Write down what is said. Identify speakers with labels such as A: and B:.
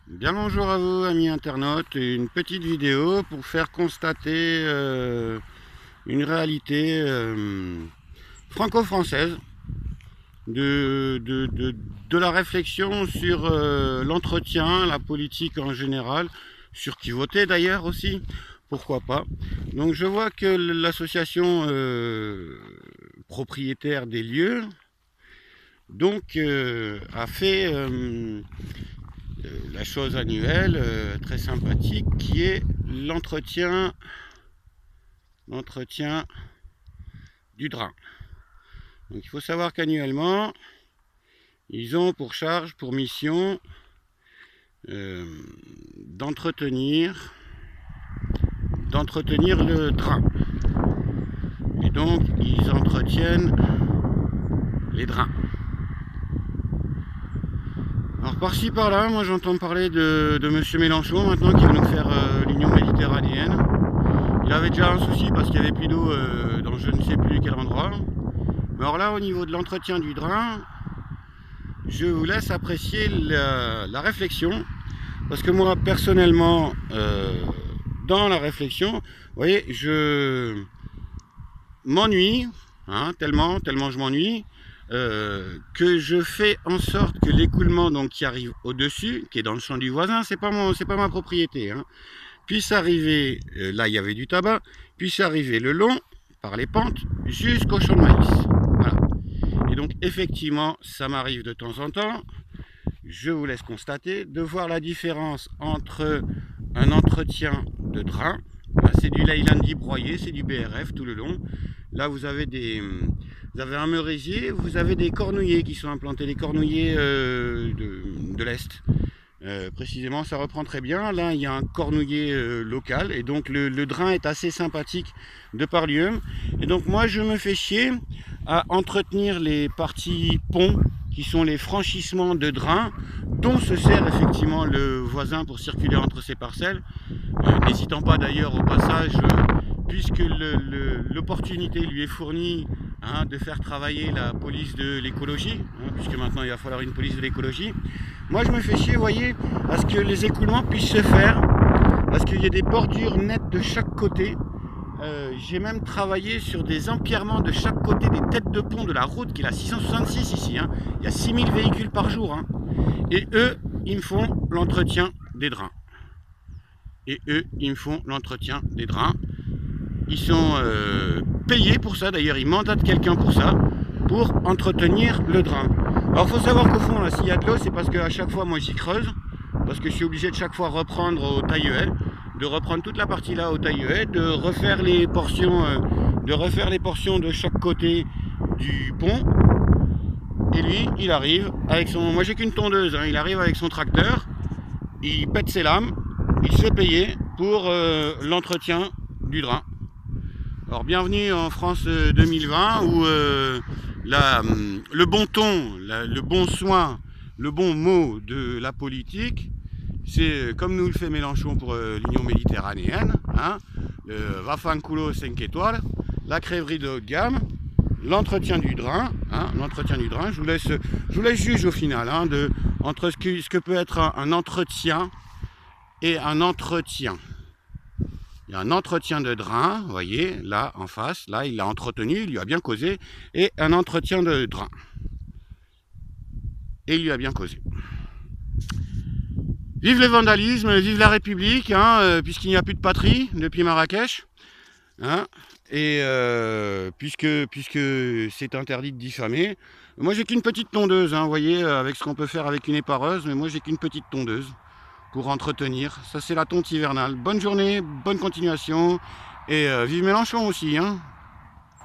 A: Bien bonjour à vous amis internautes, une petite vidéo pour faire constater une réalité franco-française de la réflexion sur l'entretien, la politique en général, sur qui voter d'ailleurs aussi, pourquoi pas. Donc je vois que l'association propriétaire des lieux donc a fait la chose annuelle très sympathique qui est l'entretien du drain. Donc il faut savoir qu'annuellement ils ont pour charge, pour mission d'entretenir le drain, et donc ils entretiennent les drains. Alors par-ci par-là, moi j'entends parler de monsieur Mélenchon maintenant qui veut nous faire l'Union méditerranéenne. Il avait déjà un souci parce qu'il n'y avait plus d'eau dans je ne sais plus quel endroit. Mais alors là, au niveau de l'entretien du drain, je vous laisse apprécier la réflexion. Parce que moi, personnellement, dans la réflexion, vous voyez, je m'ennuie, hein, tellement je m'ennuie, que je fais en sorte que l'écoulement donc qui arrive au-dessus, qui est dans le champ du voisin, c'est pas ma propriété, hein, puisse arriver, là il y avait du tabac, puisse arriver le long, par les pentes, jusqu'au champ de maïs. Voilà. Et donc effectivement, ça m'arrive de temps en temps, je vous laisse constater, de voir la différence entre un entretien de drain, là c'est du Leyland broyé, c'est du BRF tout le long. Là vous avez un merisier, vous avez des cornouillers qui sont implantés, les cornouillers de l'Est. Précisément, ça reprend très bien. Là, il y a un cornouiller local, et donc le drain est assez sympathique de par lui-même. Et donc moi, je me fais chier à entretenir les parties ponts, qui sont les franchissements de drain, dont se sert effectivement le voisin pour circuler entre ses parcelles. N'hésitant pas d'ailleurs au passage, puisque l'opportunité lui est fournie, hein, de faire travailler la police de l'écologie, hein, puisque maintenant il va falloir une police de l'écologie. Moi je me fais chier, vous voyez, à ce que les écoulements puissent se faire, à ce qu'il y ait des bordures nettes de chaque côté. J'ai même travaillé sur des empierrements de chaque côté des têtes de pont de la route, qui est la 666 ici, hein. Il y a 6000 véhicules par jour, hein. Et eux, ils me font l'entretien des drains. Ils sont payés pour ça, d'ailleurs ils mandatent quelqu'un pour ça, pour entretenir le drain. Alors il faut savoir qu'au fond, là, s'il y a de l'eau, c'est parce qu'à chaque fois moi j'y creuse, parce que je suis obligé de chaque fois reprendre au taille-haie, de reprendre toute la partie là au taille-haie, de refaire les portions de chaque côté du pont. Et lui, il arrive avec son... Moi j'ai qu'une tondeuse, hein. Il arrive avec son tracteur, il pète ses lames, il se fait payer pour l'entretien du drain. Alors bienvenue en France 2020 où le bon ton, le bon soin, le bon mot de la politique, c'est comme nous le fait Mélenchon pour l'Union méditerranéenne, hein, Vafanculo 5 étoiles, la crèverie de haut de gamme, l'entretien du drain, hein, je vous laisse juger au final, hein, entre ce que peut être un entretien et un entretien. Il y a un entretien de drain, vous voyez, là en face, là il l'a entretenu, il lui a bien causé, et un entretien de drain. Et il lui a bien causé. Vive le vandalisme, vive la République, hein, puisqu'il n'y a plus de patrie depuis Marrakech, hein, et puisque c'est interdit de diffamer. Moi j'ai qu'une petite tondeuse, hein, vous voyez, avec ce qu'on peut faire avec une épareuse, mais moi j'ai qu'une petite tondeuse pour entretenir. Ça c'est la tonte hivernale. Bonne journée, bonne continuation, et vive Mélenchon aussi, hein.